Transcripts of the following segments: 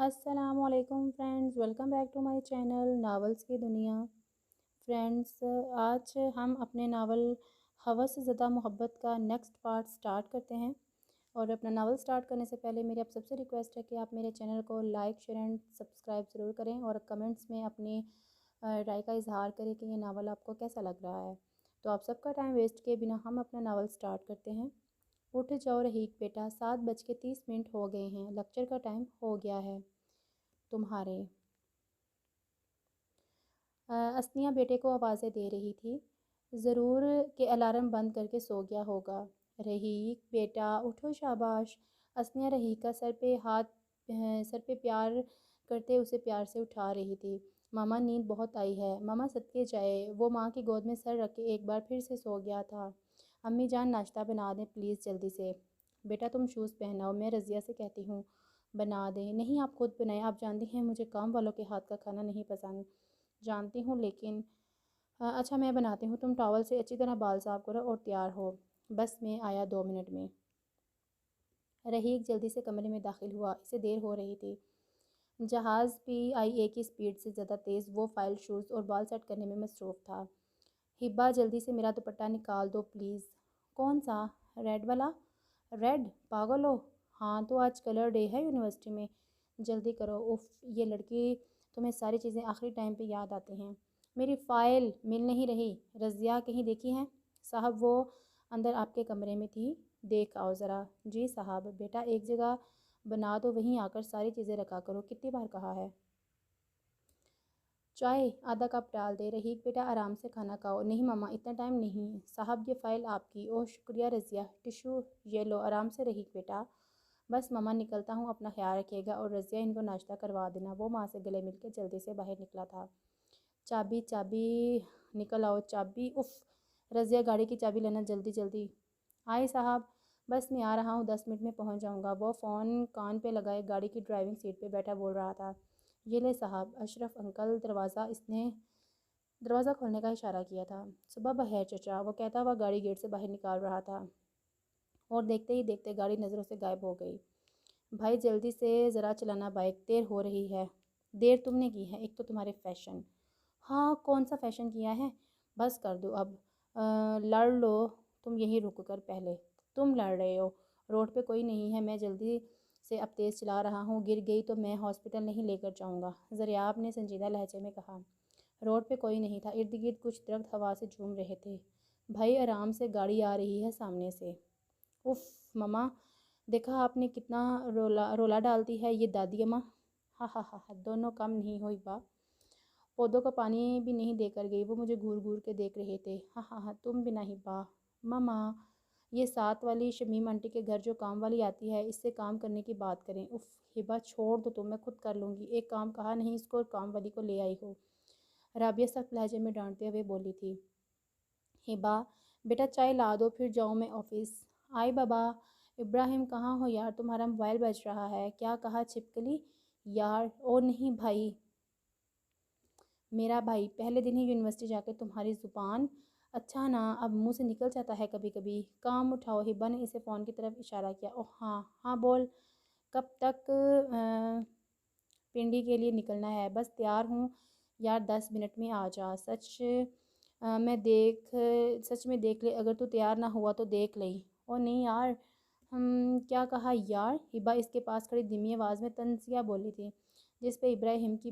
السلام علیکم friends, welcome back to my channel novels کی دنیا۔ فرینڈز، آج ہم اپنے ناول ہوس زدہ محبت کا نیکسٹ پارٹ سٹارٹ کرتے ہیں، اور اپنا ناول سٹارٹ کرنے سے پہلے میری آپ سب سے ریکویسٹ ہے کہ آپ میرے چینل کو لائک، شیئر اینڈ سبسکرائب ضرور کریں، اور کمنٹس میں اپنی رائے کا اظہار کریں کہ یہ ناول آپ کو کیسا لگ رہا ہے۔ تو آپ سب کا ٹائم ویسٹ کیے بنا ہم اپنا ناول سٹارٹ کرتے ہیں۔ اٹھ جاؤ رحیق بیٹا، 7:30 ہو گئے ہیں، لیکچر کا ٹائم ہو گیا ہے تمہارے۔ اسنیہ بیٹے کو آوازیں دے رہی تھی، ضرور کہ الارم بند کر کے سو گیا ہوگا۔ رحیق بیٹا اٹھو، شاباش۔ اسنیہ رحیق کا سر پہ پیار کرتے اسے پیار سے اٹھا رہی تھی۔ ماما نیند بہت آئی ہے، ماما صدقے جائے۔ وہ ماں کی گود میں سر رکھ کے ایک بار پھر سے سو گیا تھا۔ امی جان ناشتہ بنا دیں پلیز جلدی سے۔ بیٹا تم شوز پہناؤ، میں رضیہ سے کہتی ہوں بنا دیں۔ نہیں آپ خود بنائیں، آپ جانتی ہیں مجھے کام والوں کے ہاتھ کا کھانا نہیں پسند۔ جانتی ہوں لیکن اچھا میں بناتی ہوں، تم ٹاول سے اچھی طرح بال صاف کرو اور تیار ہو، بس میں آیا 2 منٹ میں۔ رحیق جلدی سے کمرے میں داخل ہوا، اسے دیر ہو رہی تھی۔ جہاز PIA کی سپیڈ سے زیادہ تیز وہ فائل، شوز اور بال سیٹ کرنے میں مصروف تھا۔ ہبا جلدی سے میرا دوپٹہ نکال دو پلیز۔ کون سا؟ ریڈ والا؟ ریڈ؟ پاگل ہو؟ ہاں تو آج کلر ڈے ہے یونیورسٹی میں، جلدی کرو۔ اف، یہ لڑکی، تمہیں ساری چیزیں آخری ٹائم پہ یاد آتی ہیں۔ میری فائل مل نہیں رہی، رضیہ کہیں دیکھی ہے؟ صاحب وہ اندر آپ کے کمرے میں تھی، دیکھ آؤ ذرا۔ جی صاحب۔ بیٹا ایک جگہ بنا دو، وہیں آ کر ساری چیزیں رکھا کرو، کتنی بار کہا ہے۔ چائے آدھا کپ ڈال دے۔ رحیق بیٹا آرام سے کھانا کھاؤ۔ نہیں ماما اتنا ٹائم نہیں۔ صاحب یہ فائل آپ کی۔ اوہ شکریہ رضیہ، ٹشو یہ لو، آرام سے رحیق بیٹا۔ بس ماما نکلتا ہوں، اپنا خیال رکھیے گا، اور رضیہ ان کو ناشتہ کروا دینا۔ وہ ماں سے گلے مل کے جلدی سے باہر نکلا تھا۔ چابی چابی نکل آؤ، چابی۔ اف، رضیہ گاڑی کی چابی لینا، جلدی جلدی۔ آئے صاحب، بس میں آ رہا ہوں، 10 منٹ میں پہنچ جاؤں گا۔ وہ فون کان پہ لگائے گاڑی کی ڈرائیونگ سیٹ پہ بیٹھا بول رہا تھا۔ یہ لے صاحب۔ اشرف انکل اس نے دروازہ کھولنے کا اشارہ کیا تھا۔ صبح بخیر چچا، وہ کہتا ہوا گاڑی گیٹ سے باہر نکال رہا تھا، اور دیکھتے ہی دیکھتے گاڑی نظروں سے غائب ہو گئی۔ بھائی جلدی سے ذرا چلانا بائک، دیر ہو رہی ہے۔ دیر تم نے کی ہے، ایک تو تمہارے فیشن۔ ہاں کون سا فیشن کیا ہے؟ بس کر دو اب، لڑ لو تم یہیں رک کر، پہلے تم لڑ رہے ہو، روڈ پہ کوئی نہیں ہے، میں جلدی سے اب تیز چلا رہا ہوں، گر گئی تو میں ہاسپٹل نہیں لے کر جاؤں گا، ضریاب نے سنجیدہ لہجے میں کہا۔ روڈ پہ کوئی نہیں تھا، ارد گرد کچھ درخت ہوا سے جھوم رہے تھے۔ بھائی آرام سے، گاڑی آ رہی ہے سامنے سے۔ اف ماما، دیکھا آپ نے کتنا رولا ڈالتی ہے یہ دادی اماں۔ ہاں ہاں ہاں، دونوں کم نہیں ہوئی با، پودوں کو پانی بھی نہیں دے کر گئی، وہ مجھے گھور گھور کے دیکھ رہے تھے۔ ہاں ہاں ہاں، تم بھی نہیں با۔ ماما، یہ ساتھ والی شمیم آنٹی کے گھر جو کام والی آتی ہے، اس سے کام کرنے کی بات کریں۔ اف ہبا چھوڑ دو تم، میں خود کر لوں گی، ایک کام کہا نہیں اس کو اور کام والی کو لے آئی ہو، رابعہ سخت لہجے میں ڈانٹتے ہوئے بولی تھی۔ ہبا بیٹا چائے لا دو، پھر جاؤں میں آفس۔ آئی بابا۔ ابراہیم کہاں ہو یار، تمہارا موبائل بج رہا ہے۔ کیا کہا چھپکلی؟ یار او نہیں بھائی، میرا بھائی، پہلے دن ہی یونیورسٹی جا کے تمہاری زبان، اچھا نا اب منہ سے نکل جاتا ہے کبھی کبھی۔ کام اٹھاؤ، ہبا نے اسے فون کی طرف اشارہ کیا۔ اوہ ہاں ہاں بول، کب تک پنڈی کے لیے نکلنا ہے؟ بس تیار ہوں یار، 10 منٹ میں آ جا۔ سچ میں دیکھ لے، اگر تو تیار نہ ہوا تو دیکھ لئی۔ او نہیں یار، کیا کہا یار؟ ہبا اس کے پاس کھڑی دھیمی آواز میں طنزیہ بولی تھی، جس پہ ابراہیم کی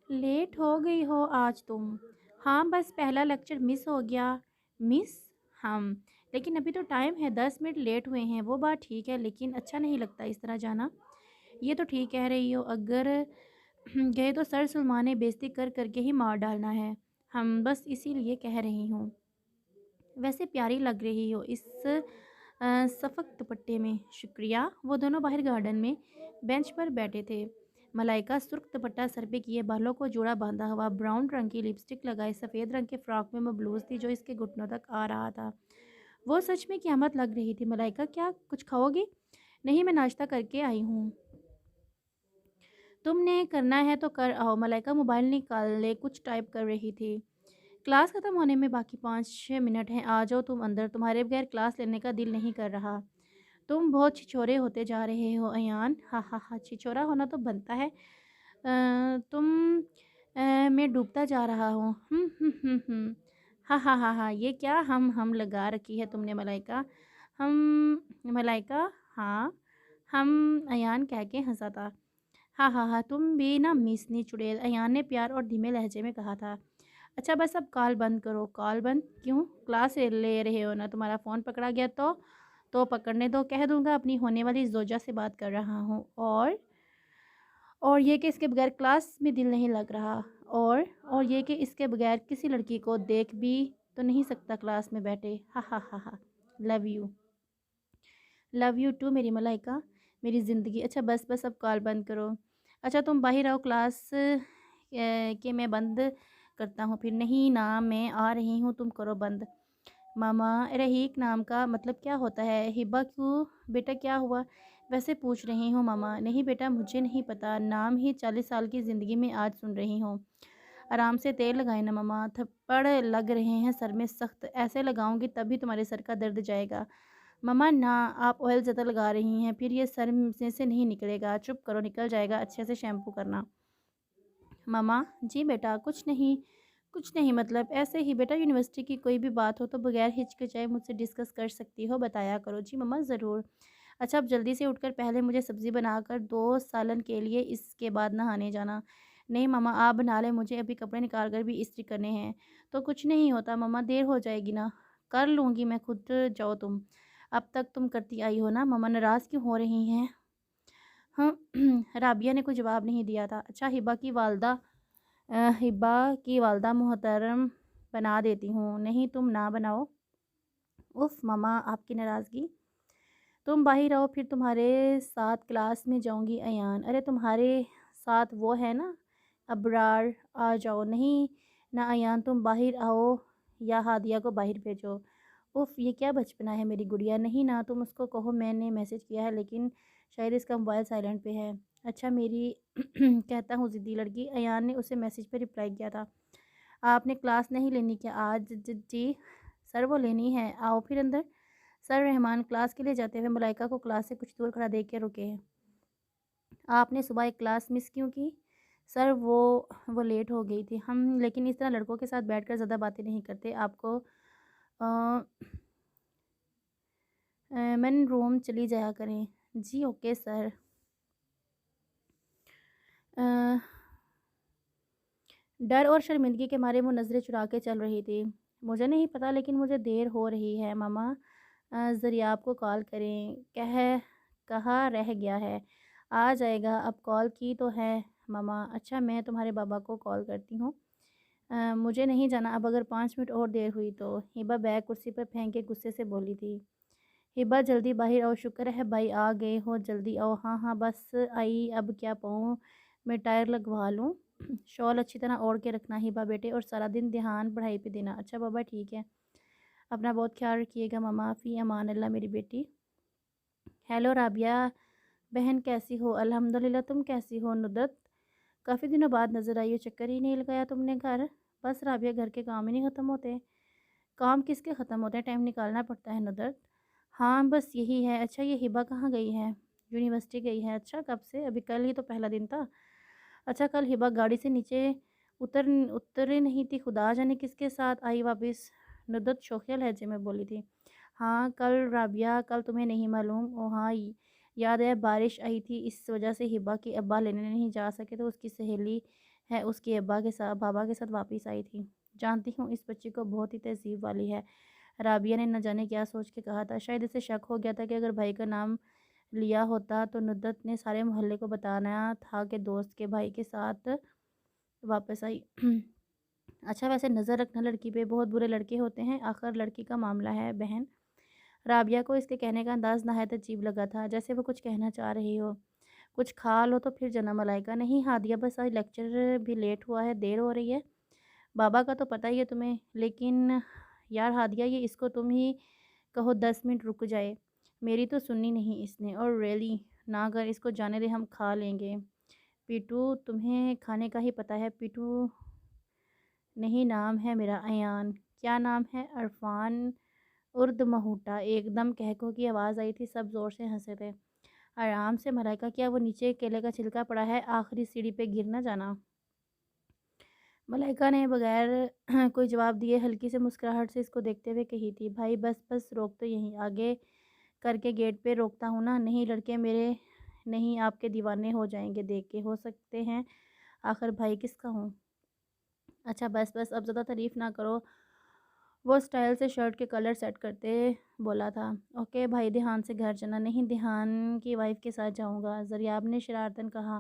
لیٹ ہو گئی ہو آج تم۔ ہاں بس پہلا لیکچر مس ہو گیا۔ مس؟ ہم لیکن ابھی تو ٹائم ہے، 10 منٹ لیٹ ہوئے ہیں، وہ بات ٹھیک ہے، لیکن اچھا نہیں لگتا اس طرح جانا۔ یہ تو ٹھیک کہہ رہی ہو، اگر گئے تو سر سلمان نے بےعزتی کر کر کے ہی مار ڈالنا ہے، ہم بس اسی لیے کہہ رہی ہوں۔ ویسے پیاری لگ رہی ہو اس صفک دوپٹے میں۔ شکریہ۔ وہ دونوں باہر گارڈن میں بینچ پر بیٹھے تھے۔ ملائکہ سرخ دوپٹہ سر پہ کیے، بالوں کو جوڑا باندھا ہوا، براؤن رنگ کی لپسٹک لگائے، سفید رنگ کے فراک میں مبلوز تھی جو اس کے گھٹنوں تک آ رہا تھا۔ وہ سچ میں قیامت لگ رہی تھی۔ ملائکہ کیا کچھ کھاؤ گی؟ نہیں میں ناشتہ کر کے آئی ہوں۔ تم نے کرنا ہے تو کر آؤ۔ ملائکہ موبائل نکال لے کچھ ٹائپ کر رہی تھی۔ کلاس ختم ہونے میں باقی 5 6 منٹ ہیں، آ جاؤ تم اندر، تمہارے بغیر کلاس لینے کا دل نہیں کر رہا۔ تم بہت چھچورے ہوتے جا رہے ہو ایان، ہاں ہاں ہاں، چھچورا ہونا تو بنتا ہے۔ تم میں ڈوبتا جا رہا ہوں، ہاں ہاں ہاں ہاں، یہ کیا ہم لگا رکھی ہے تم نے ملائکہ؟ ہم ملائکہ، ہاں ہم، ایان کہہ کے ہنسا تھا۔ ہاں ہاں ہاں، تم بھی نا میسنی چڑیل، ایان نے پیار اور دھیمے لہجے میں کہا تھا۔ اچھا بس اب کال بند کرو۔ کال بند کیوں؟ کلاس لے رہے ہو نا، تمہارا فون پکڑا گیا تو پکڑنے دو، کہہ دوں گا اپنی ہونے والی زوجہ سے بات کر رہا ہوں، اور یہ کہ اس کے بغیر کلاس میں دل نہیں لگ رہا، اور یہ کہ اس کے بغیر کسی لڑکی کو دیکھ بھی تو نہیں سکتا کلاس میں بیٹھے، ہاں ہاں ہاں ہاں، لو یو ٹو میری ملائکہ، میری زندگی۔ اچھا بس بس اب کال بند کرو۔ اچھا تم باہر آؤ کلاس کہ میں بند کرتا ہوں پھر۔ نہیں نا، میں آ رہی ہوں، تم کرو بند۔ ماما، رحیق نام کا مطلب کیا ہوتا ہے؟ ہبا کیوں بیٹا، کیا ہوا؟ ویسے پوچھ رہی ہوں ماما۔ نہیں بیٹا، مجھے نہیں پتہ، نام ہی 40 سال کی زندگی میں آج سن رہی ہوں۔ آرام سے تیل لگائیں نا ماما، تھپڑ لگ رہے ہیں سر میں سخت، ایسے لگاؤں گی تب بھی تمہارے سر کا درد جائے گا۔ ماما نا، آپ آئل زیادہ لگا رہی ہیں، پھر یہ سر سے نہیں نکلے گا، چپ کرو، نکل جائے گا، اچھے سے شیمپو کرنا۔ ماما جی بیٹا، کچھ نہیں مطلب ایسے ہی بیٹا، یونیورسٹی کی کوئی بھی بات ہو تو بغیر ہچکچائے مجھ سے ڈسکس کر سکتی ہو، بتایا کرو۔ جی ماما ضرور۔ اچھا اب جلدی سے اٹھ کر پہلے مجھے سبزی بنا کر دو سالن کے لیے، اس کے بعد نہانے جانا۔ نہیں ماما، آپ بنا لیں، مجھے ابھی کپڑے نکال کر بھی استری کرنے ہیں۔ تو کچھ نہیں ہوتا ماما، دیر ہو جائے گی نا، کر لوں گی میں خود، جاؤ تم، اب تک تم کرتی آئی ہو نا۔ ماما ناراض کیوں ہو رہی ہیں؟ ہاں رابعہ نے کوئی جواب نہیں دیا تھا۔ اچھا ہبا کی والدہ محترم بنا دیتی ہوں۔ نہیں تم نہ بناؤ۔ اف ماما، آپ کی ناراضگی۔ تم باہر آؤ پھر تمہارے ساتھ کلاس میں جاؤں گی ایان۔ ارے تمہارے ساتھ وہ ہے نا ابرار، آ جاؤ۔ نہیں نہ ایان، تم باہر آؤ یا ہادیہ کو باہر بھیجو۔ اف یہ کیا بچپنا ہے میری گڑیا۔ نہیں نا، تم اس کو کہو میں نے میسج کیا ہے لیکن شاید اس کا موبائل سائلنٹ پہ ہے۔ اچھا میری کہتا ہوں ضدی لڑکی، ایان نے اسے میسج پہ رپلائی کیا تھا۔ آپ نے کلاس نہیں لینی کیا آج؟ جی سر وہ لینی ہے، آؤ پھر اندر۔ سر رحمان کلاس کے لیے جاتے ہوئے ملائکہ کو کلاس سے کچھ دور کھڑا دیکھ کے رکے ہیں۔ آپ نے صبح ایک کلاس مس کیوں کی؟ سر وہ لیٹ ہو گئی تھی، ہم لیکن اس طرح لڑکوں کے ساتھ بیٹھ کر زیادہ باتیں نہیں کرتے، آپ کو مین روم چلی جایا کریں۔ جی اوکے سر۔ ڈر اور شرمندگی کے مارے وہ نظریں چرا کے چل رہی تھی۔ مجھے نہیں پتہ لیکن مجھے دیر ہو رہی ہے ماما، ذریعہ آپ کو کال کریں، کہاں رہ گیا ہے، آ جائے گا، اب کال کی تو ہے ماما۔ اچھا میں تمہارے بابا کو کال کرتی ہوں، مجھے نہیں جانا اب، اگر 5 منٹ اور دیر ہوئی تو۔ ہبا بیگ کرسی پر پھینک کے غصے سے بولی تھی۔ ہبا جلدی باہر آؤ، شکر ہے بھائی آ گئے ہو، جلدی آؤ۔ ہاں ہاں بس آئی، اب کیا پاؤں میں ٹائر لگوا لوں؟ شال اچھی طرح اوڑھ کے رکھنا ہبا بیٹے، اور سارا دن دھیان پڑھائی پہ دینا۔ اچھا بابا ٹھیک ہے، اپنا بہت خیال رکھیے گا ماما، فی امان اللہ میری بیٹی۔ ہیلو رابعہ بہن، کیسی ہو؟ الحمدللہ، تم کیسی ہو؟ ندرت کافی دنوں بعد نظر آئی ہو، چکر ہی نہیں لگایا تم نے گھر؟ بس رابعہ، گھر کے کام ہی نہیں ختم ہوتے۔ کام کس کے ختم ہوتے ہیں، ٹائم نکالنا پڑتا ہے ندرت۔ ہاں بس یہی ہے۔ اچھا یہ ہبا کہاں گئی ہے؟ یونیورسٹی گئی ہے۔ اچھا کب سے؟ ابھی کل ہی تو پہلا دن تھا۔ اچھا کل ہبا گاڑی سے نیچے اتر نہیں تھی، خدا جانے کس کے ساتھ آئی واپس؟ ندرت شوخیہ لہجے میں بولی تھی۔ ہاں کل رابعہ، کل تمہیں نہیں معلوم؟ او ہاں یاد ہے، بارش آئی تھی، اس وجہ سے ہبا کے ابا لینے نہیں جا سکے تو اس کی سہیلی ہے اس کے بابا کے ساتھ واپس آئی تھی۔ جانتی ہوں اس بچی کو بہت ہی تہذیب والی ہے، رابعہ نے نہ جانے کیا سوچ کے کہا تھا، شاید اسے شک ہو گیا تھا کہ اگر بھائی کا نام لیا ہوتا تو ندرت نے سارے محلے کو بتانا تھا کہ دوست کے بھائی کے ساتھ واپس آئی۔ اچھا ویسے نظر رکھنا لڑکی پہ، بہت برے لڑکے ہوتے ہیں، آخر لڑکی کا معاملہ ہے بہن۔ رابعہ کو اس کے کہنے کا انداز نہایت عجیب لگا تھا، جیسے وہ کچھ کہنا چاہ رہی ہو۔ کچھ کھا لو تو پھر جنا ملائکہ۔ نہیں ہادیہ، بس آج لیکچر بھی لیٹ ہوا ہے، دیر ہو رہی ہے۔ بابا کا تو پتہ ہی ہے تمہیں، لیکن یار ہادیہ یہ اس کو تم ہی کہو 10 منٹ رک جائے، میری تو سننی نہیں اس نے، اور ریلی نہ کر، اس کو جانے دے، ہم کھا لیں گے۔ پیٹو تمہیں کھانے کا ہی پتہ ہے، پیٹو نہیں، نام ہے میرا ایان۔ کیا نام ہے؟ عرفان ارد مہوٹا۔ ایک دم کہکو کی آواز آئی تھی، سب زور سے ہنسے تھے۔ آرام سے ملائکہ، کیا وہ نیچے کیلے کا چھلکا پڑا ہے؟ آخری سیڑھی پہ گر نہ جانا۔ ملائکہ نے بغیر کوئی جواب دیے ہلکی سے مسکراہٹ سے اس کو دیکھتے ہوئے کہی تھی، بھائی بس بس، روک تو یہیں آگے کر کے گیٹ پہ روکتا ہوں نا۔ نہیں لڑکے میرے نہیں، آپ کے دیوانے ہو جائیں گے دیکھ کے۔ ہو سکتے ہیں، آخر بھائی کس کا ہوں؟ اچھا بس بس، اب زیادہ تعریف نہ کرو۔ وہ اسٹائل سے شرٹ کے کلر سیٹ کرتے بولا تھا۔ اوکے بھائی، دھیان سے گھر چلنا۔ نہیں، دھیان کی وائف کے ساتھ جاؤں گا، زریاب نے شرارتاً کہا۔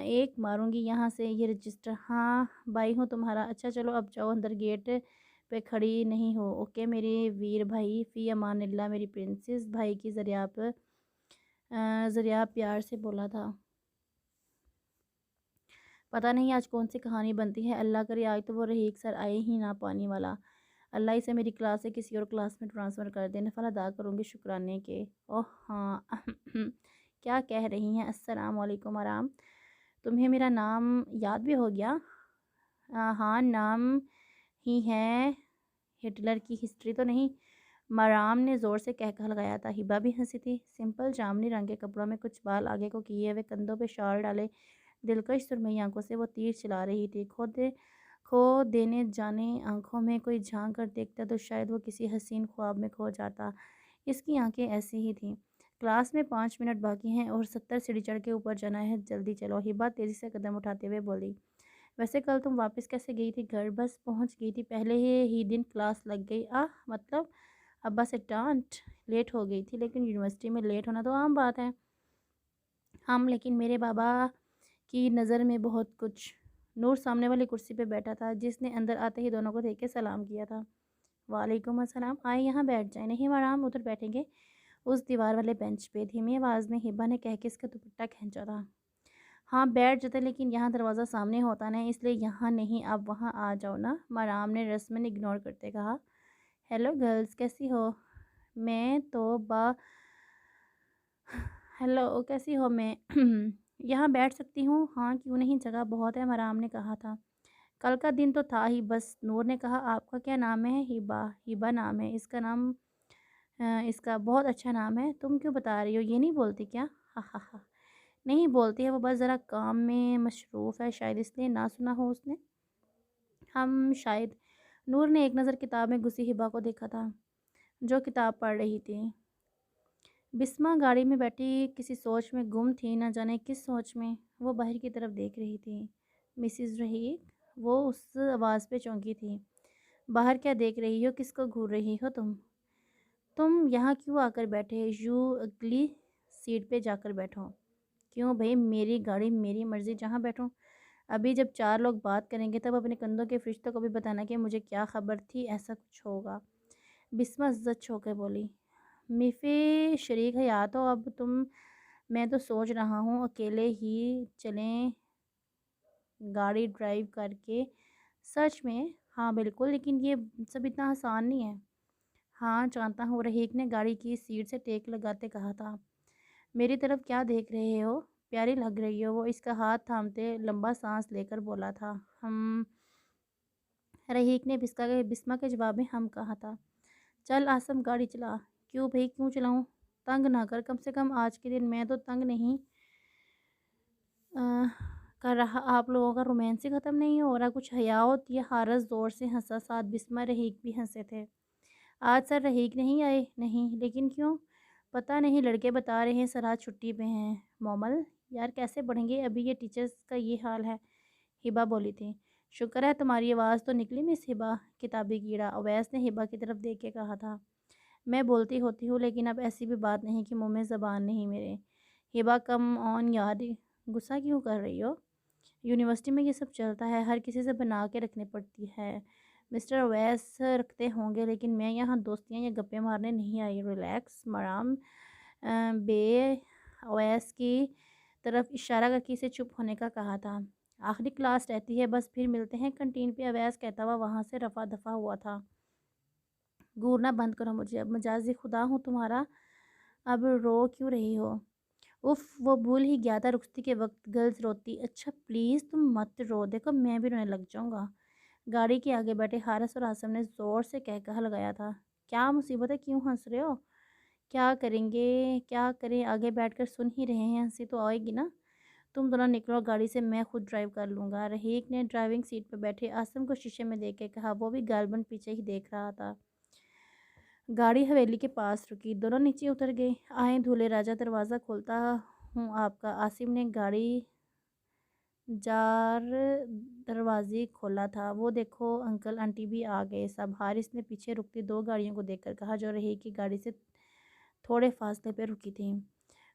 ایک ماروں گی یہاں سے یہ رجسٹر۔ ہاں بھائی ہوں تمہارا۔ اچھا چلو اب جاؤ اندر، گیٹ پہ کھڑی نہیں ہو۔ اوکے میرے ویر بھائی، فی امان اللہ میری پرنسس۔ بھائی کی زریاب پیار سے بولا تھا۔ پتہ نہیں آج کون سی کہانی بنتی ہے، اللہ کرے آج تو وہ رحیق سر آئے ہی نہ پانی والا۔ اللہ اسے میری کلاس سے کسی اور کلاس میں ٹرانسفر کر دے، نفل ادا کروں گی شکرانے کے۔ اوہ ہاں کیا کہہ رہی ہیں؟ السلام علیکم آرام، تمہیں میرا نام یاد بھی ہو گیا؟ ہاں نام ہی ہے، ہٹلر کی ہسٹری تو نہیں؟ مرام نے زور سے کہکہ لگایا تھا۔ ہبا بھی ہنسی تھی۔ سمپل جامنی رنگ کے کپڑوں میں کچھ بال آگے کو کیے ہوئے، کندھوں پہ شال ڈالے، دلکش سرمئی آنکھوں سے وہ تیر چلا رہی تھی۔ کھو دینے جانے آنکھوں میں کوئی جھانک کر دیکھتا تو شاید وہ کسی حسین خواب میں کھو جاتا۔ اس کی آنکھیں ایسی ہی تھیں۔ کلاس میں 5 منٹ باقی ہیں اور 70 سیڑھی چڑھ کے اوپر جانا ہے، جلدی چلو۔ ہبا تیزی سے قدم اٹھاتے ہوئے بولی۔ ویسے کل تم واپس کیسے گئی تھی گھر؟ بس پہنچ گئی تھی، پہلے ہی دن کلاس لگ گئی۔ مطلب ابا سے ڈانٹ، لیٹ ہو گئی تھی، لیکن یونیورسٹی میں لیٹ ہونا تو عام بات ہے۔ لیکن میرے بابا کی نظر میں بہت کچھ۔ نور سامنے والی کرسی پہ بیٹھا تھا، جس نے اندر آتے ہی دونوں کو دیکھ کے سلام کیا تھا۔ وعلیکم السلام، آئے یہاں بیٹھ جائیں۔ نہیں مرام، ادھر بیٹھیں گے، اس دیوار والے بینچ پہ، دھیمی آواز میں ہبا نے کہہ کے اس کا دوپٹہ کھینچا تھا۔ ہاں بیٹھ جاتے، لیکن یہاں دروازہ سامنے ہوتا نا، اس لیے یہاں نہیں، آپ وہاں آ جاؤ نا، مرام نے رسمن اگنور کرتے کہا۔ ہیلو گرلز، کیسی ہو؟ میں تو ہیلو کیسی ہو میں یہاں بیٹھ سکتی ہوں؟ ہاں کیوں نہیں، جگہ بہت ہے، مرام نے کہا تھا۔ کل کا دن تو تھا ہی بس، نور نے کہا۔ آپ کا کیا نام ہے؟ ہبا نام ہے اس کا۔ نام اس کا بہت اچھا نام ہے، تم کیوں بتا رہی ہو؟ یہ نہیں بولتی کیا؟ ہاں نہیں بولتی ہے، وہ بس ذرا کام میں مصروف ہے، شاید اس لیے نہ سنا ہو اس نے۔ شاید۔ نور نے ایک نظر کتاب میں گھسی ہبا کو دیکھا تھا، جو کتاب پڑھ رہی تھی۔ بسمہ گاڑی میں بیٹھی کسی سوچ میں گم تھی، نہ جانے کس سوچ میں۔ وہ باہر کی طرف دیکھ رہی تھی۔ مسز رحیق، وہ اس آواز پہ چونکی تھی۔ باہر کیا دیکھ رہی ہو؟ کس کو گھور رہی ہو تم یہاں کیوں آ کر بیٹھے؟ اگلی سیٹ پہ جا کر بیٹھو۔ کیوں بھئی؟ میری گاڑی، میری مرضی، جہاں بیٹھوں۔ ابھی جب 4 لوگ بات کریں گے تب اپنے کندھوں کے فرشتوں کو بھی بتانا کہ مجھے کیا خبر تھی ایسا کچھ ہوگا۔ بسمہ زچ ہو کے بولی۔ میفی شریک حیات ہو اب تم؟ میں تو سوچ رہا ہوں اکیلے ہی چلیں گاڑی ڈرائیو کر کے۔ سچ میں؟ ہاں بالکل، لیکن یہ سب اتنا آسان نہیں ہے۔ ہاں جانتا ہوں، رحیق نے گاڑی کی سیٹ سے ٹیک لگاتے کہا تھا۔ میری طرف کیا دیکھ رہے ہو؟ پیاری لگ رہی ہو، وہ اس کا ہاتھ تھامتے لمبا سانس لے کر بولا تھا۔ رحیق نے بسمہ کے جواب میں کہا تھا۔ چل آسم گاڑی چلا۔ کیوں بھئی، کیوں چلاؤں؟ تنگ نہ کر، کم سے کم آج کے دن میں تو تنگ نہیں کر رہا۔ آپ لوگوں کا رومانس ہی ختم نہیں ہو رہا؟ کچھ حیا ہوتی ہے؟ حارث زور سے ہنسا، ساتھ بسمہ رحیق بھی ہنسے تھے۔ آج سر رحیق نہیں آئے؟ نہیں، لیکن کیوں؟ پتہ نہیں، لڑکے بتا رہے ہیں سر آج چھٹی پہ ہیں۔ مومل یار کیسے پڑھیں گے ابھی، یہ ٹیچرز کا یہ حال ہے، ہبا بولی تھی۔ شکر ہے تمہاری آواز تو نکلی مس ہبا، کتابی کیڑا، اویس نے ہبا کی طرف دیکھ کے کہا تھا۔ میں بولتی ہوتی ہوں، لیکن اب ایسی بھی بات نہیں کہ منہ میں زبان نہیں میرے۔ ہبا کم آن یار، غصہ کیوں کر رہی ہو؟ یونیورسٹی میں یہ سب چلتا ہے، ہر کسی سے بنا کے رکھنی پڑتی ہے۔ مسٹر اویس رکھتے ہوں گے، لیکن میں یہاں دوستیاں یا گپیں مارنے نہیں آئی۔ ریلیکس۔ مرام بے اویس کی طرف اشارہ کر کے اسے چپ ہونے کا کہا تھا۔ آخری کلاس رہتی ہے، بس پھر ملتے ہیں کینٹین پہ، اویس کہتا ہوا وہاں سے رفع دفع ہوا تھا۔ گورنا بند کرو مجھے، اب مجازی خدا ہوں تمہارا، اب رو کیوں رہی ہو؟ وہ بھول ہی گیا تھا رخصتی کے وقت گرلز روتی۔ اچھا پلیز تم مت رو، دیکھو میں بھی رونے لگ جاؤں گا۔ گاڑی کے آگے بیٹھے حارث اور عاصم نے زور سے کہا لگایا تھا، کیا مصیبت ہے، کیوں ہنس رہے ہو؟ کیا کریں گے، کیا کریں، آگے بیٹھ کر سن ہی رہے ہیں، ہنسی تو آئے گی نا۔ تم دونوں نکلو گاڑی سے، میں خود ڈرائیو کر لوں گا۔ رحیق نے ڈرائیونگ سیٹ پر بیٹھے عاصم کو شیشے میں دیکھ کے کہا، وہ بھی غالباً پیچھے ہی دیکھ رہا تھا۔ گاڑی حویلی کے پاس رکی، دونوں نیچے اتر گئے۔ آئیں دھولے راجہ، دروازہ کھولتا ہوں آپ کا۔ عاصم نے گاڑی جار دروازے کھولا تھا۔ وہ دیکھو انکل آنٹی بھی آ گئے سب۔ حارث نے پیچھے رکتی 2 گاڑیوں کو دیکھ کر کہا جو رحیق کی گاڑی سے تھوڑے فاصلے پہ رکی تھیں۔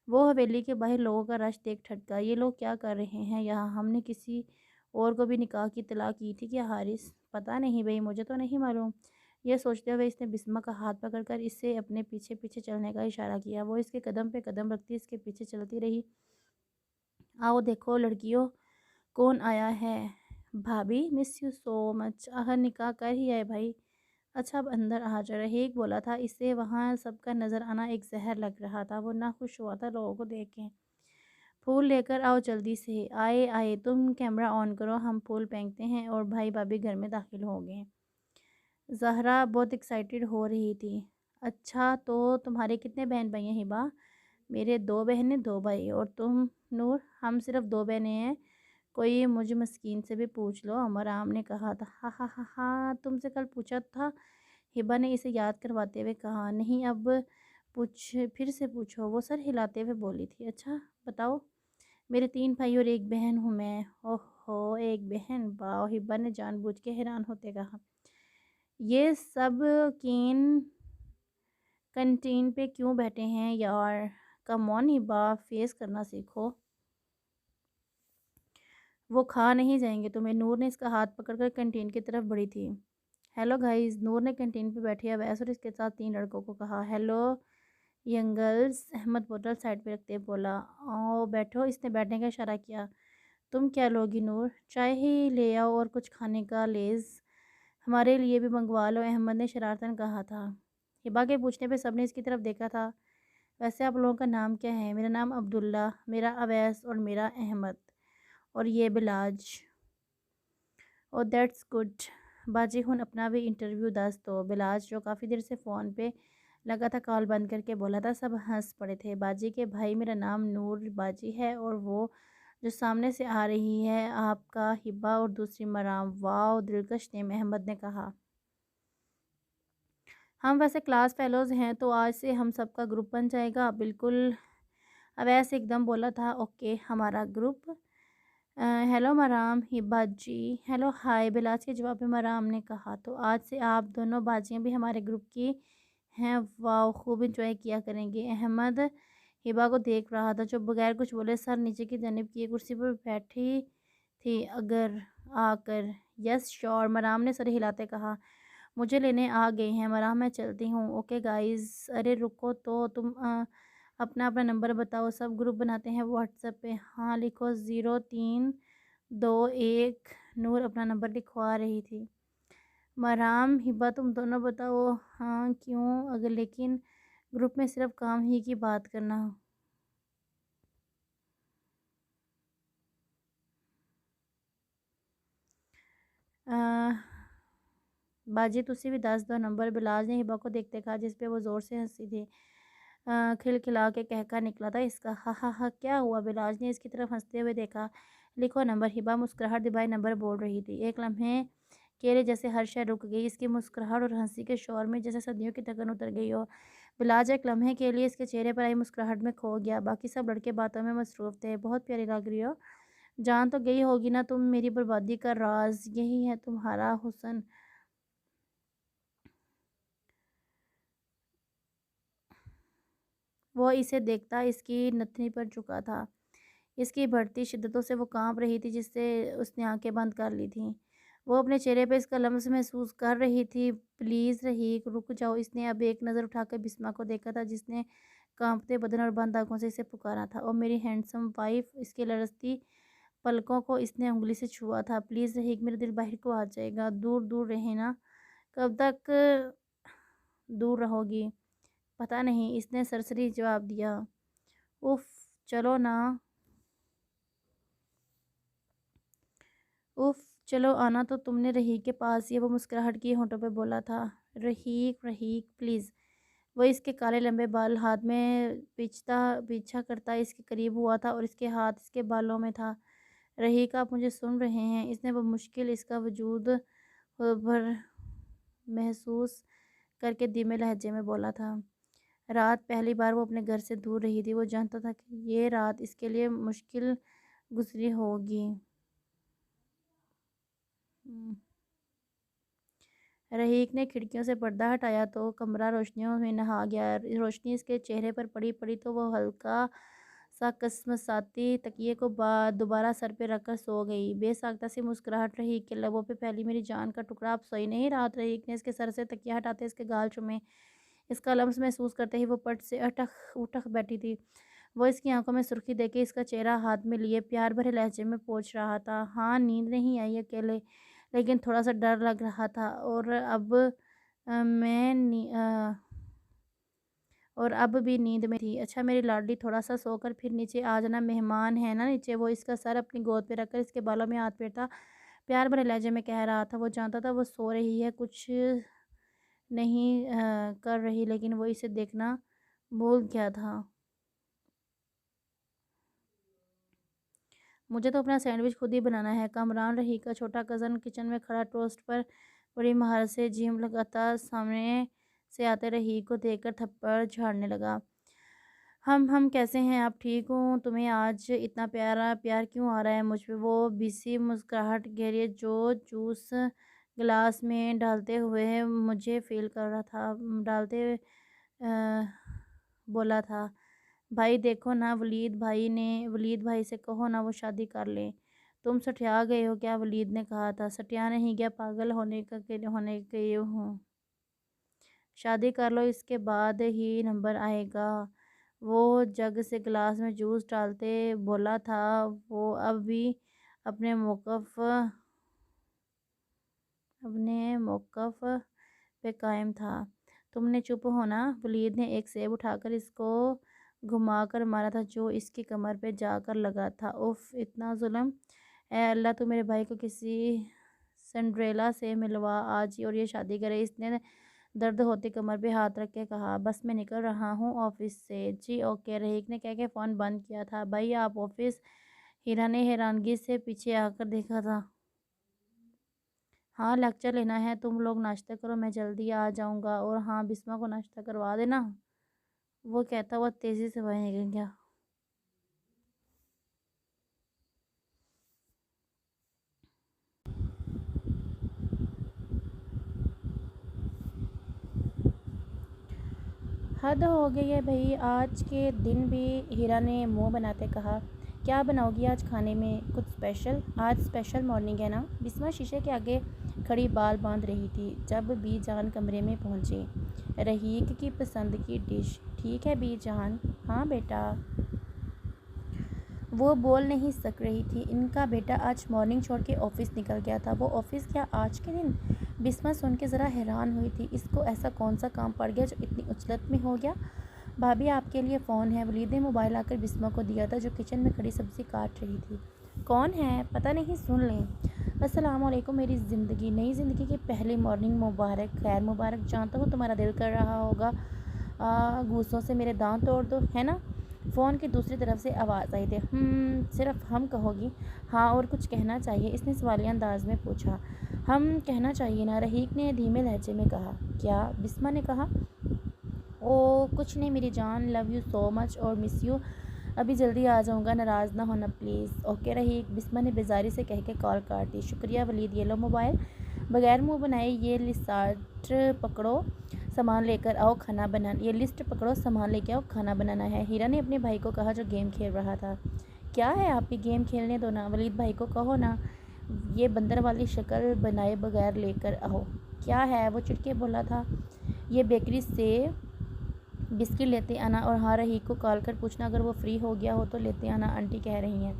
وہ حویلی کے باہر لوگوں کا رش دیکھ ٹھٹکا، یہ لوگ کیا کر رہے ہیں یہاں؟ ہم نے کسی اور کو بھی نکاح کی اطلاع کی تھی کیا حارث؟ پتہ نہیں بھئی، مجھے تو نہیں معلوم۔ یہ سوچتے ہوئے اس نے بسمہ کا ہاتھ پکڑ کر اس سے اپنے پیچھے پیچھے چلنے کا اشارہ کیا۔ وہ اس کے قدم پہ قدم رکھتی اس کے پیچھے چلتی رہی۔ آؤ دیکھو لڑکیوں، کون آیا ہے؟ بھابی، مس یو سو مچ۔ آخر نکاح کر ہی آئے بھائی۔ اچھا اب اندر آ جا، رحیق بولا تھا۔ اسے وہاں سب کا نظر آنا ایک زہر لگ رہا تھا۔ وہ ناخوش ہوا تھا لوگوں کو دیکھ کے۔ پھول لے کر آؤ جلدی سے۔ آئے تم کیمرہ آن کرو، ہم پھول پھینکتے ہیں۔ اور بھائی بھابھی گھر میں داخل ہو گئے۔ زہرا بہت ایکسائٹڈ ہو رہی تھی۔ اچھا تو تمہارے کتنے بہن بھائی ہیں ہبا؟ میرے 2 بہنیں 2 بھائی۔ اور تم نور؟ ہم صرف 2 بہنیں ہیں، کوئی مجھ مسکین سے بھی پوچھ لو، مرام نے کہا تھا۔ ہاں ہاں ہاں ہاں، تم سے کل پوچھا تھا، ہبا نے اسے یاد کرواتے ہوئے کہا۔ نہیں اب پھر سے پوچھو، وہ سر ہلاتے ہوئے بولی تھی۔ اچھا بتاؤ۔ میرے 3 بھائی اور 1 بہن ہوں میں۔ اوہ ہو، 1 بہن، واو، ہبا نے جان بوجھ کے حیران ہوتے کہا۔ یہ سب کنٹین پہ کیوں بیٹھے ہیں یار؟ کم آن ہبا، فیس کرنا سیکھو، وہ کھا نہیں جائیں گے تمہیں۔ نور نے اس کا ہاتھ پکڑ کر کنٹین کی طرف بڑھی تھی۔ ہیلو گائز، نور نے کنٹین پہ بیٹھے اویس اور اس کے ساتھ 3 لڑکوں کو کہا۔ ہیلو ینگلز، احمد بوتل سائڈ پہ رکھتے بولا۔ آؤ بیٹھو، اس نے بیٹھنے کا اشارہ کیا۔ تم کیا لوگی نور؟ چائے ہی لے آؤ اور کچھ کھانے کا لیز ہمارے لیے بھی منگوا لو، احمد نے شرارتاً کہا تھا۔ ہبا کے پوچھنے پہ سب نے اس کی طرف دیکھا تھا۔ ویسے آپ لوگوں کا نام کیا ہے؟ میرا نام عبداللہ، میرا اویس اور میرا احمد، اور یہ بلاج۔ او دیٹس گڈ۔ باجی ہن اپنا بھی انٹرویو دس تو، بلاج جو کافی دیر سے فون پہ لگا تھا کال بند کر کے بولا تھا۔ سب ہنس پڑے تھے۔ باجی کے بھائی، میرا نام نور باجی ہے، اور وہ جو سامنے سے آ رہی ہے آپ کا ہبا، اور دوسری مرام۔ واو، دلکش نیم، احمد نے کہا۔ ہم ویسے کلاس فیلوز ہیں تو آج سے ہم سب کا گروپ بن جائے گا۔ بالکل، اویس ایک دم بولا تھا۔ اوکے، ہمارا گروپ۔ ہیلو مرام، ہبا جی۔ ہیلو ہائے، بلاج کے جواب میں مرام نے کہا۔ تو آج سے آپ دونوں باجیاں بھی ہمارے گروپ کی ہیں۔ واو، خوب انجوائے کیا کریں گے۔ احمد ہبا کو دیکھ رہا تھا جو بغیر کچھ بولے سر نیچے کی جانب کیے کرسی پر بیٹھی تھی۔ اگر آ کر یس شور، مرام نے سر ہلاتے کہا۔ مجھے لینے آ گئے ہیں مرام، میں چلتی ہوں۔ اوکے گائز، ارے رکو تو، تم اپنا نمبر بتاؤ، سب گروپ بناتے ہیں واٹس ایپ پہ۔ ہاں لکھو، 0321۔ نور اپنا نمبر لکھوا رہی تھی۔ مرام، ہبا تم دونوں بتاؤ۔ ہاں کیوں؟ اگر لیکن گروپ میں صرف کام ہی کی بات کرنا۔ باجی تسی بھی دس دو نمبر، بلاج نے ہبا کو دیکھتے کہا، جس پہ وہ زور سے ہنسی تھی۔ کھلکھلا کے کہکا نکلا تھا اس کا۔ ہاں ہاں ہاں، کیا ہوا؟ بلاج نے اس کی طرف ہنستے ہوئے دیکھا۔ لکھو نمبر، ہبا مسکراہٹ دبائے نمبر بول رہی تھی۔ ایک لمحے کے لیے جیسے ہر شے رک گئی، اس کی مسکراہٹ اور ہنسی کے شور میں جیسے صدیوں کی تھکن اتر گئی ہو۔ بلاج ایک لمحے کے لیے اس کے چہرے پر آئی مسکراہٹ میں کھو گیا۔ باقی سب لڑکے باتوں میں مصروف تھے۔ بہت پیاری لگ رہی ہو، جان تو گئی ہوگی نا تم، میری بربادی کا راز یہی ہے تمہارا حسن۔ وہ اسے دیکھتا اس کی نتنی پر جھکا تھا۔ اس کی بڑھتی شدتوں سے وہ کانپ رہی تھی، جس سے اس نے آنکھیں بند کر لی تھیں۔ وہ اپنے چہرے پہ اس کا لمس محسوس کر رہی تھی۔ پلیز رحیق، رک جاؤ۔ اس نے اب ایک نظر اٹھا کر بسمہ کو دیکھا تھا، جس نے کانپتے بدن اور بند آنکھوں سے اسے پکارا تھا۔ او میری ہینڈسم وائف، اس کے لرزتی پلکوں کو اس نے انگلی سے چھوا تھا۔ پلیز رحیق، میرا دل باہر کو آ جائے گا۔ دور دور رہے نا؟ کب تک دور رہو گی؟ پتہ نہیں، اس نے سرسری جواب دیا۔ اف، چلو نا، اف چلو آنا تو تم نے رحیق کے پاس یہ وہ مسکراہٹ کی ہونٹوں پہ بولا تھا۔ رحیق رحیق پلیز۔ وہ اس کے کالے لمبے بال ہاتھ میں پیچھا کرتا اس کے قریب ہوا تھا اور اس کے ہاتھ اس کے بالوں میں تھا۔ رحیق آپ مجھے سن رہے ہیں؟ اس نے بمشکل اس کا وجود بھر محسوس کر کے دھیمے لہجے میں بولا تھا۔ رات پہلی بار وہ اپنے گھر سے دور رہی تھی۔ وہ جانتا تھا کہ یہ رات اس کے لیے مشکل گزری ہوگی۔ رحیق نے کھڑکیوں سے پردہ ہٹایا تو کمرہ روشنیوں میں نہا گیا۔ روشنی اس کے چہرے پر پڑی تو وہ ہلکا سا کسمساتی تکیے کو دوبارہ سر پہ رکھ کر سو گئی۔ بے ساختہ سی مسکراہٹ رحیق کے لبوں پہ پھیلی۔ میری جان کا ٹکڑا، آپ سوئی نہیں رات؟ رحیق نے اس کے سر سے تکیہ ہٹاتے اس کے گال چومے۔ اس کا لمس محسوس کرتے ہی وہ پٹ سے اٹھ بیٹھی تھی۔ وہ اس کی آنکھوں میں سرخی دے کے اس کا چہرہ ہاتھ میں لیے پیار بھرے لہجے میں پوچھ رہا تھا۔ ہاں نیند نہیں آئی اکیلے، لیکن تھوڑا سا ڈر لگ رہا تھا اور اب بھی نیند میں تھی۔ اچھا میری لاڈلی، تھوڑا سا سو کر پھر نیچے آ جانا، مہمان ہے نا نیچے۔ وہ اس کا سر اپنی گود پہ رکھ کر اس کے بالوں میں ہاتھ پھیرتا پیار بھرے لہجے میں کہہ رہا تھا۔ وہ جانتا تھا وہ سو رہی ہے، کچھ نہیں کر رہی، لیکن وہ اسے دیکھنا بھول گیا تھا۔ مجھے تو اپنا سینڈوچ خود ہی بنانا ہے۔ کامران رحیق کا چھوٹا کزن کچن میں کھڑا ٹوسٹ پر بڑی مہارت سے جیم لگاتا سامنے سے آتے رحیق کو دیکھ کر تھپڑ جھاڑنے لگا۔ ہم کیسے ہیں؟ آپ ٹھیک ہوں؟ تمہیں آج اتنا پیار کیوں آ رہا ہے مجھ پہ؟ وہ بیسی مسکراہٹ گہری جو جوس گلاس میں ڈالتے ہوئے مجھے فیل کر رہا تھا بولا تھا۔ بھائی دیکھو نا، ولید بھائی سے کہو نا وہ شادی کر لیں۔ تم سٹیا گئے ہو کیا؟ ولید نے کہا تھا۔ سٹیا نہیں گیا، پاگل ہونے گئے ہوں۔ شادی کر لو، اس کے بعد ہی نمبر آئے گا۔ وہ جگ سے گلاس میں جوس ڈالتے بولا تھا۔ وہ اب بھی اپنے موقف پہ قائم تھا۔ تم نے چپ ہونا۔ ولید نے ایک سیب اٹھا کر اس کو گھما کر مارا تھا جو اس کی کمر پہ جا کر لگا تھا۔ اف اتنا ظلم! اے اللہ تو میرے بھائی کو کسی سنڈریلا سے ملوا آج ہی اور یہ شادی کرے۔ اس نے درد ہوتی کمر پہ ہاتھ رکھ کے کہا۔ بس میں نکل رہا ہوں آفس سے۔ جی اوکے، رحیق نے کہہ کے فون بند کیا تھا۔ بھائی آپ آفس؟ ہیرا نے حیرانگی سے پیچھے آ کر دیکھا تھا۔ ہاں لیکچر لینا ہے، تم لوگ ناشتہ کرو، میں جلدی آ جاؤں گا۔ اور ہاں بسمہ کو ناشتہ کروا دینا، وہ کہتا ہوا تیزی سے باہر نکل گیا۔ حد ہو گئی ہے بھائی، آج کے دن بھی، ہیرا نے منہ بناتے کہا۔ کیا بناؤ گی آج کھانے میں؟ کچھ اسپیشل؟ آج اسپیشل مارننگ ہے نا۔ بسمہ شیشے کے آگے کھڑی بال باندھ رہی تھی جب بی جان کمرے میں پہنچی۔ رحیق کی پسند کی ڈش؟ ٹھیک ہے بی جان۔ ہاں بیٹا۔ وہ بول نہیں سک رہی تھی۔ ان کا بیٹا آج مارننگ چھوڑ کے آفس نکل گیا تھا۔ وہ آفس گیا آج کے دن؟ بسمہ سن کے ذرا حیران ہوئی تھی۔ اس کو ایسا کون سا کام پڑ گیا جو اتنی عجلت میں ہو گیا؟ بھابھی آپ کے لیے فون ہے۔ ولید نے موبائل لا کر بسمہ کو دیا تھا جو کچن میں کھڑی سبزی کاٹ رہی تھی۔ کون ہے؟ پتہ نہیں، سن لیں۔ السلام علیکم میری زندگی، نئی زندگی کی پہلی مارننگ مبارک۔ خیر مبارک۔ جانتا ہوں تمہارا دل کر رہا ہوگا گوسوں سے میرے دانت توڑ دو، ہے نا؟ فون کی دوسری طرف سے آواز آئی تھی۔ صرف ہم کہو گی؟ ہاں اور کچھ کہنا چاہیے؟ اس نے سوالیہ انداز میں پوچھا۔ ہم کہنا چاہیے نا، رحیق نے دھیمے لہجے میں کہا۔ کیا؟ بسمہ نے کہا۔ او کچھ نہیں میری جان، لو یو سو مچ اور مس یو۔ ابھی جلدی آ جاؤں گا، ناراض نہ ہونا پلیز۔ اوکے رحیق، بسمہ نے بیزاری سے کہہ کے کال کاٹ دی۔ شکریہ ولید، یہ لو موبائل۔ بغیر منہ بنائے یہ لسٹ پکڑو، سامان لے کر آؤ، کھانا بنانا ہے۔ ہیرا نے اپنے بھائی کو کہا جو گیم کھیل رہا تھا۔ کیا ہے آپ بھی گیم کھیلنے دو نا، ولید بھائی کو کہو نا یہ بندر والی شکل بنائے بغیر لے کر آؤ۔ کیا ہے؟ وہ چڑھ کے بولا تھا۔ یہ بیکری سے بسکٹ لیتے آنا، اور ہاں رحیق کو کال کر پوچھنا اگر وہ فری ہو گیا ہو تو لیتے آنا، آنٹی کہہ رہی ہیں۔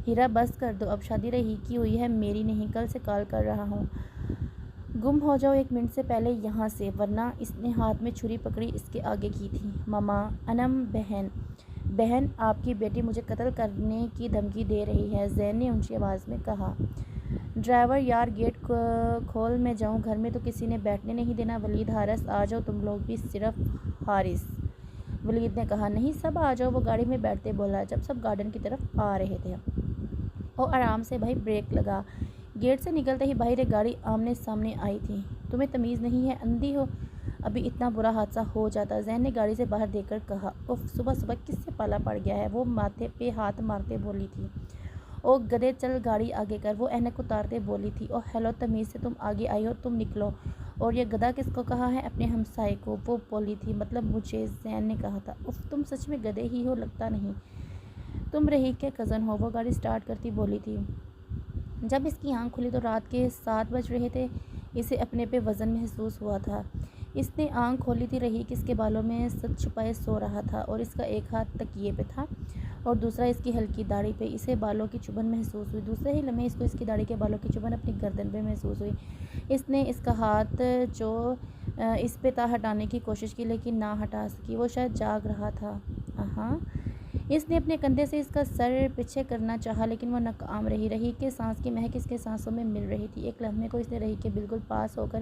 ہیرا بس کر دو اب، شادی رحیق کی ہوئی ہے میری نہیں، کل سے کال کر رہا ہوں۔ گم ہو جاؤ 1 منٹ سے پہلے یہاں سے، ورنہ۔ اس نے ہاتھ میں چھری پکڑی اس کے آگے کی تھی۔ ماما، انم بہن آپ کی بیٹی مجھے قتل کرنے کی دھمکی دے رہی ہے، زین نے اونچی آواز میں کہا۔ ڈرائیور یار گیٹ کھول، میں جاؤں گھر میں تو کسی نے بیٹھنے نہیں دینا۔ ولید حارث آ جاؤ تم لوگ بھی، صرف حارث، ولید نے کہا۔ نہیں سب آ جاؤ، وہ گاڑی میں بیٹھتے بولا جب سب گارڈن کی طرف آ رہے تھے۔ اور آرام سے بھائی بریک لگا۔ گیٹ سے نکلتے ہی باہر ایک گاڑی آمنے سامنے آئی تھی۔ تمہیں تمیز نہیں ہے، اندھی ہو؟ ابھی اتنا برا حادثہ ہو جاتا۔ زین نے گاڑی سے باہر دیکھ کر کہا۔ اف، صبح صبح کس سے پالا پڑ گیا ہے؟ وہ ماتھے پہ ہاتھ مارتے بولی تھی۔ او گدھے چل گاڑی آگے کر، وہ اینک اتارتے بولی تھی۔ او ہیلو، تمیز سے تم آگے آئی ہو، تم نکلو۔ اور یہ گدھا کس کو کہا ہے؟ اپنے ہمسائے کو، وہ بولی تھی۔ مطلب مجھے، زین نے کہا تھا۔ اف، تم سچ میں گدھے ہی ہو، لگتا نہیں تم رحیق کے کزن ہو، وہ گاڑی سٹارٹ کرتی بولی تھی۔ جب اس کی آنکھ کھلی تو رات کے 7 بج رہے تھے۔ اسے اپنے پہ وزن محسوس ہوا تھا۔ اس نے آنکھ کھولی تھی۔ رحیق اس کے بالوں میں سر چھپائے سو رہا تھا اور اس کا ایک ہاتھ تکیے پہ تھا اور دوسرا اس کی ہلکی داڑھی پہ۔ اسے بالوں کی چبھن محسوس ہوئی۔ دوسرے ہی لمحے اس کو اس کی داڑھی کے بالوں کی چبھن اپنی گردن پہ محسوس ہوئی۔ اس نے اس کا ہاتھ جو اس پہ تھا ہٹانے کی کوشش کی لیکن نہ ہٹا سکی۔ وہ شاید جاگ رہا تھا۔ اس نے اپنے کندھے سے اس کا سر پیچھے کرنا چاہا لیکن وہ ناکام رہی۔ رحیق کے سانس کی مہک اس کے سانسوں میں مل رہی تھی۔ ایک لمحے کو اس نے رحیق کے بالکل پاس ہو کر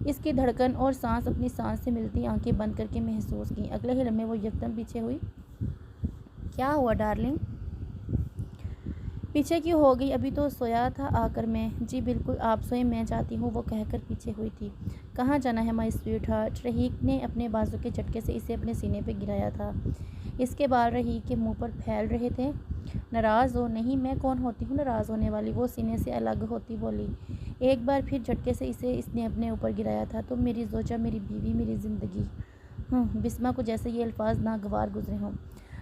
اس کی دھڑکن اور سانس اپنی سانس سے ملتی آنکھیں بند کر کے محسوس کی۔ اگلے ہی لمحے وہ یکدم پیچھے ہوئی۔ کیا ہوا ڈارلنگ؟ پیچھے کیوں ہو گئی؟ ابھی تو سویا تھا آ کر میں۔ جی بالکل، آپ سوئیں، میں جاتی ہوں، وہ کہہ کر پیچھے ہوئی تھی۔ کہاں جانا ہے مائی سویٹ ہارٹ؟ رحیق نے اپنے بازو کے جھٹکے سے اسے اپنے سینے پہ گرایا تھا۔ اس کے بال رحیق کے منہ پر پھیل رہے تھے۔ ناراض ہو؟ نہیں، میں کون ہوتی ہوں ناراض ہونے والی؟ وہ سینے سے الگ ہوتی بولی۔ ایک بار پھر جھٹکے سے اسے اس نے اپنے اوپر گرایا تھا۔ تم میری زوجہ، میری بیوی، میری زندگی۔ بسمہ کو جیسے یہ الفاظ ناگوار گزرے ہوں۔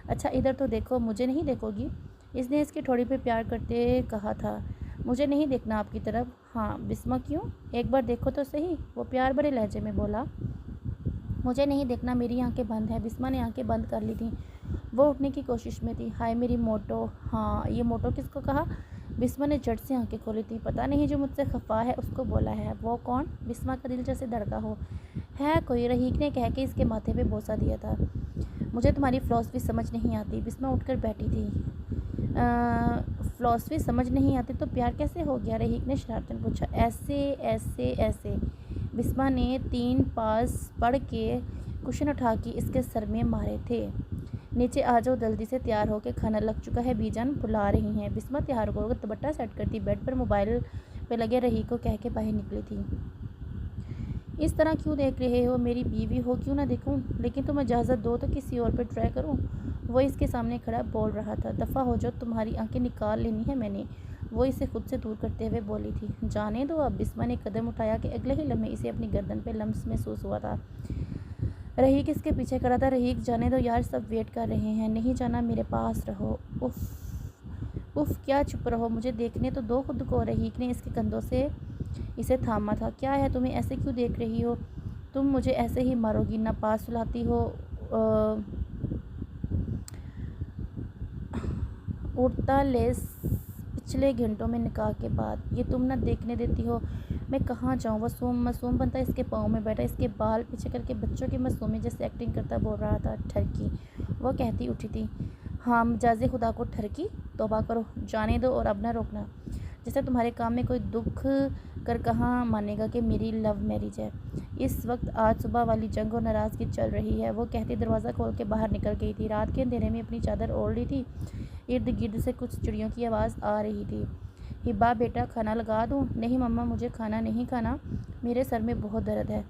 اچھا ادھر تو دیکھو، مجھے نہیں دیکھو گی؟ اس نے اس کی ٹھوڑی پہ پیار کرتے کہا تھا۔ مجھے نہیں دیکھنا آپ کی طرف۔ ہاں بسمہ، کیوں؟ ایک بار دیکھو تو صحیح، وہ پیار بھرے لہجے میں بولا۔ مجھے نہیں دیکھنا، میری آنکھیں بند ہیں۔ بسمہ نے آنکھیں بند کر لی تھیں۔ وہ اٹھنے کی کوشش میں تھی۔ ہائے میری موٹو۔ ہاں، یہ موٹو کس کو کہا؟ بسمہ نے جھٹ سے آنکھیں کھولی تھی۔ پتہ نہیں، جو مجھ سے خفا ہے اس کو بولا ہے۔ وہ کون؟ بسمہ کا دل جیسے دھڑکا ہو۔ ہے کوئی؟ رحیق نے کہہ کے اس کے ماتھے پہ بوسہ دیا تھا۔ مجھے تمہاری فلسفی سمجھ نہیں آتی۔ بسمہ اٹھ کر بیٹھی تھی۔ فلسفی سمجھ نہیں آتی تو پیار کیسے ہو گیا؟ رحیق نے شرارتاً پوچھا۔ ایسے ایسے ایسے۔ بسمہ نے 3 پاس پڑھ کے کشن اٹھا کے اس کے سر میں مارے تھے۔ نیچے آ جاؤ جلدی سے، تیار ہو کے، کھانا لگ چکا ہے، بی جان بلا رہی ہیں۔ بسمہ تیار ہو کر دوپٹہ سیٹ کرتی بیڈ پر موبائل پہ لگے رحیق کو کہہ کے باہر نکلی تھی۔ اس طرح کیوں دیکھ رہے ہو؟ میری بیوی ہو، کیوں نہ دیکھوں؟ لیکن تم اجازت دو تو کسی اور پہ ٹرائی کروں؟ وہ اس کے سامنے کھڑا بول رہا تھا۔ دفعہ ہو جاؤ، تمہاری آنکھیں نکال لینی ہے میں نے، وہ اسے خود سے دور کرتے ہوئے بولی تھی۔ جانے دو اب۔ بسمہ نے قدم اٹھایا کہ اگلے ہی لمحے اسے اپنی گردن پہ لمس محسوس ہوا تھا۔ رحیق اس کے پیچھے کھڑا تھا۔ رحیق جانے دو یار، سب ویٹ کر رہے ہیں۔ نہیں جانا، میرے پاس رہو۔ اف کیا چپ رہو، مجھے دیکھنے تو دو خود کو۔ رحیق نے اس کے کندھوں سے اسے تھاما تھا۔ کیا ہے تمہیں، ایسے کیوں دیکھ رہی ہو؟ تم مجھے ایسے ہی مارو گی؟ نہ پاس سلاتی ہو؟ اڑتا لیس پچھلے گھنٹوں میں نکاح کے بعد یہ تم نہ دیکھنے دیتی ہو؟ میں کہاں جاؤں؟ وہ معصوم بنتا اس کے پاؤں میں بیٹھا، اس کے بال پیچھے کر کے بچوں کی معصومی جیسے ایکٹنگ کرتا بول رہا تھا۔ ٹھرکی، وہ کہتی اٹھی تھی۔ ہاں مجاز خدا کو ٹھرکی، توبہ کرو، جانے دو اور اب نہ روکنا۔ جیسے تمہارے کام میں کوئی دکھ کر کہاں مانے گا کہ میری لو میرج ہے۔ اس وقت آج صبح والی جنگ اور ناراضگی چل رہی ہے، وہ کہتی دروازہ کھول کے باہر نکل گئی تھی۔ رات کے اندھیرے میں اپنی چادر اوڑھ لی تھی۔ ارد گرد سے کچھ چڑیوں کی آواز آ رہی تھی۔ ہبا بیٹا کھانا لگا دوں؟ نہیں مما، مجھے کھانا نہیں کھانا، میرے سر میں بہت درد ہے۔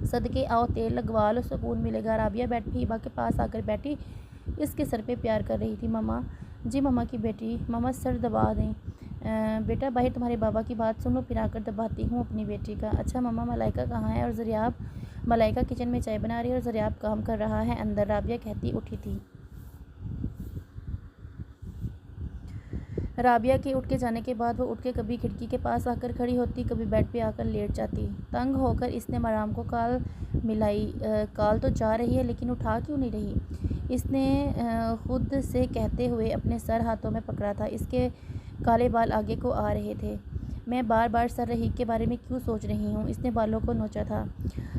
صدقے آؤ تیل لگوا لو، سکون ملے گا۔ رابعہ بیٹھی ہبا کے پاس آ کر بیٹھی، اس کے سر پہ پیار کر رہی تھی۔ مما، جی مما کی بیٹی، مما سر دبا دیں۔ بیٹا باہر تمہارے بابا کی بات سنو، پھر آ کر دباتی ہوں اپنی بیٹی کا۔ اچھا مما، ملائکہ کہاں ہے؟ اور زریاب؟ ملائکہ کچن میں چائے بنا رہی ہے اور زریاب کام کر رہا ہے اندر، رابعہ کہتی اٹھی تھی۔ رابعہ کے اٹھ کے جانے کے بعد وہ اٹھ کے کبھی کھڑکی کے پاس آ کر کھڑی ہوتی، کبھی بیڈ پہ آ کر لیٹ جاتی۔ تنگ ہو کر اس نے مرام کو کال ملائی۔ کال تو جا رہی ہے لیکن اٹھا کیوں نہیں رہی؟ اس نے خود سے کہتے ہوئے اپنے سر ہاتھوں میں پکڑا تھا۔ اس کے کالے بال آگے کو آ رہے تھے۔ میں بار بار سر رحیق کے بارے میں کیوں سوچ رہی ہوں؟ اس نے بالوں کو نوچا تھا۔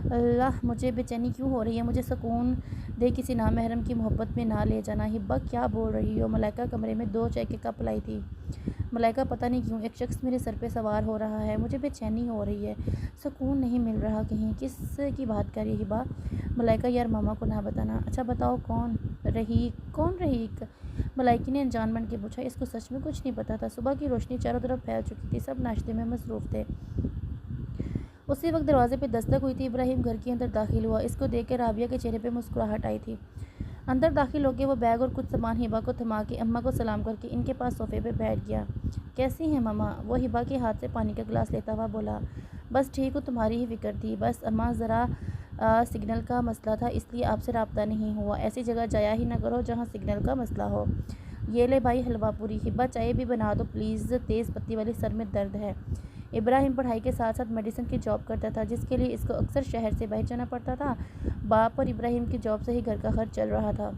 اللہ، مجھے بے چینی کیوں ہو رہی ہے؟ مجھے سکون دے، کسی نامحرم کی محبت میں نہ لے جانا۔ ہبا کیا بول رہی ہو؟ ملائکہ کمرے میں 2 چائے کے کپ لائی تھی۔ ملائکہ پتہ نہیں کیوں ایک شخص میرے سر پہ سوار ہو رہا ہے، مجھے بے چینی ہو رہی ہے، سکون نہیں مل رہا کہیں۔ کس کی بات کر رہی ہے ہبا؟ ملائکہ یار ماما کو نہ بتانا۔ اچھا بتاؤ کون؟ رحیق۔ کون رحیق؟ ملائکی نے انجان بن کے پوچھا۔ اس کو سچ میں کچھ نہیں پتا تھا۔ صبح کی روشنی چاروں طرف پھیل چکی تھی، سب ناشتے میں مصروف تھے۔ اسی وقت دروازے پہ دستک ہوئی تھی۔ ابراہیم گھر کے اندر داخل ہوا۔ اس کو دیکھ کے رابعہ کے چہرے پہ مسکراہٹ آئی تھی۔ اندر داخل ہو کے وہ بیگ اور کچھ سامان ہبا کو تھما کے اماں کو سلام کر کے ان کے پاس صوفے پہ بیٹھ گیا۔ کیسی ہیں ماما؟ وہ ہبا کے ہاتھ سے پانی کا گلاس لیتا ہوا بولا۔ بس ٹھیک ہوں، تمہاری ہی فکر تھی۔ بس اماں ذرا سگنل کا مسئلہ تھا، اس لیے آپ سے رابطہ نہیں ہوا۔ ایسی جگہ جایا ہی نہ کرو جہاں سگنل کا مسئلہ ہو۔ یہ لے بھائی حلوہ پوری۔ ہبا چائے بھی بنا دو پلیز، تیز پتی والے سر میں درد ہے۔ ابراہیم پڑھائی کے ساتھ ساتھ میڈیسن کی جاب کرتا تھا، جس کے لیے اس کو اکثر شہر سے باہر جانا پڑتا تھا۔ باپ اور ابراہیم کی جاب سے ہی گھر کا خرچ چل رہا تھا۔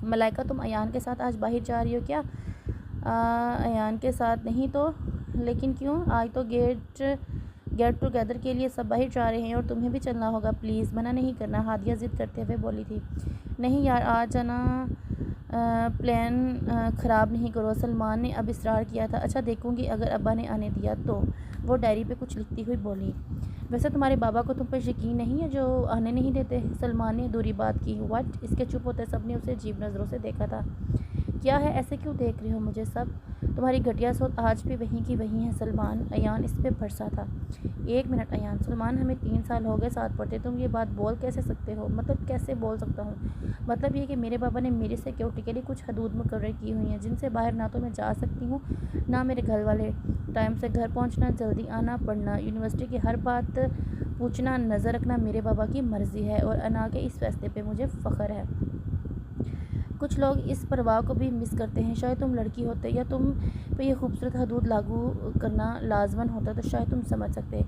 ملائکہ تم ایان کے ساتھ آج باہر جا رہی ہو کیا؟ ایان کے ساتھ نہیں تو لیکن کیوں؟ آج تو گیٹ ٹوگیدر کے لیے سب باہر جا رہے ہیں اور تمہیں بھی چلنا ہوگا پلیز، منع نہیں کرنا، ہادیہ ضد کرتے ہوئے بولی تھی۔ نہیں یار آج جانا، پلان خراب نہیں کرو، سلمان نے اب اصرار کیا تھا۔ اچھا دیکھوں گی اگر ابا نے آنے دیا تو، وہ ڈائری پہ کچھ لکھتی ہوئی بولی۔ ویسے تمہارے بابا کو تم پر یقین نہیں ہے جو آنے نہیں دیتے؟ سلمان نے ادھوری بات کی۔ واٹ؟ اس کے چپ ہوتے سب نے اسے عجیب نظروں سے دیکھا تھا۔ کیا ہے ایسے کیوں دیکھ رہے ہو مجھے سب؟ تمہاری گھٹیا سوچ آج بھی وہیں کی وہیں ہے سلمان۔ ایان اس پہ بھرسا تھا۔ ایک منٹ ایان، سلمان ہمیں 3 سال ہو گئے ساتھ پڑھتے، تم یہ بات بول کیسے سکتے ہو؟ مطلب کیسے بول سکتا ہوں؟ مطلب یہ کہ میرے بابا نے میری سیکیورٹی کے لیے کچھ حدود مقرر کی ہوئی ہیں، جن سے باہر نہ تو میں جا سکتی ہوں نہ میرے گھر والے۔ ٹائم سے گھر پہنچنا، جلدی آنا، پڑھنا، یونیورسٹی کی ہر بات پوچھنا، نظر رکھنا میرے بابا کی مرضی ہے اور انا کے اس فیصلے پہ مجھے فخر ہے۔ کچھ لوگ اس پرواہ کو بھی مس کرتے ہیں۔ شاید تم لڑکی ہوتے یا تم پہ یہ خوبصورت حدود لاگو کرنا لازمن ہوتا تو شاید تم سمجھ سکتے۔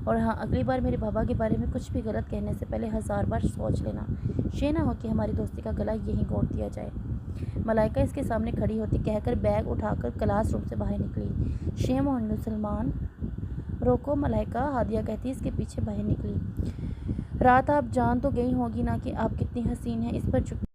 اور ہاں، اگلی بار میرے بابا کے بارے میں کچھ بھی غلط کہنے سے پہلے 1000 بار سوچ لینا، شے نہ ہو کہ ہماری دوستی کا گلا یہیں گھونٹ دیا جائے۔ ملائکہ اس کے سامنے کھڑی ہوتی کہہ کر بیگ اٹھا کر کلاس روم سے باہر نکلی۔ شیم آن یو سلمان۔ روکو ملائکہ، ہادیہ کہتی اس کے پیچھے باہر نکلی۔ رات آپ جان تو گئی ہوگی نا کہ آپ کتنی حسین ہیں، اس پر چپ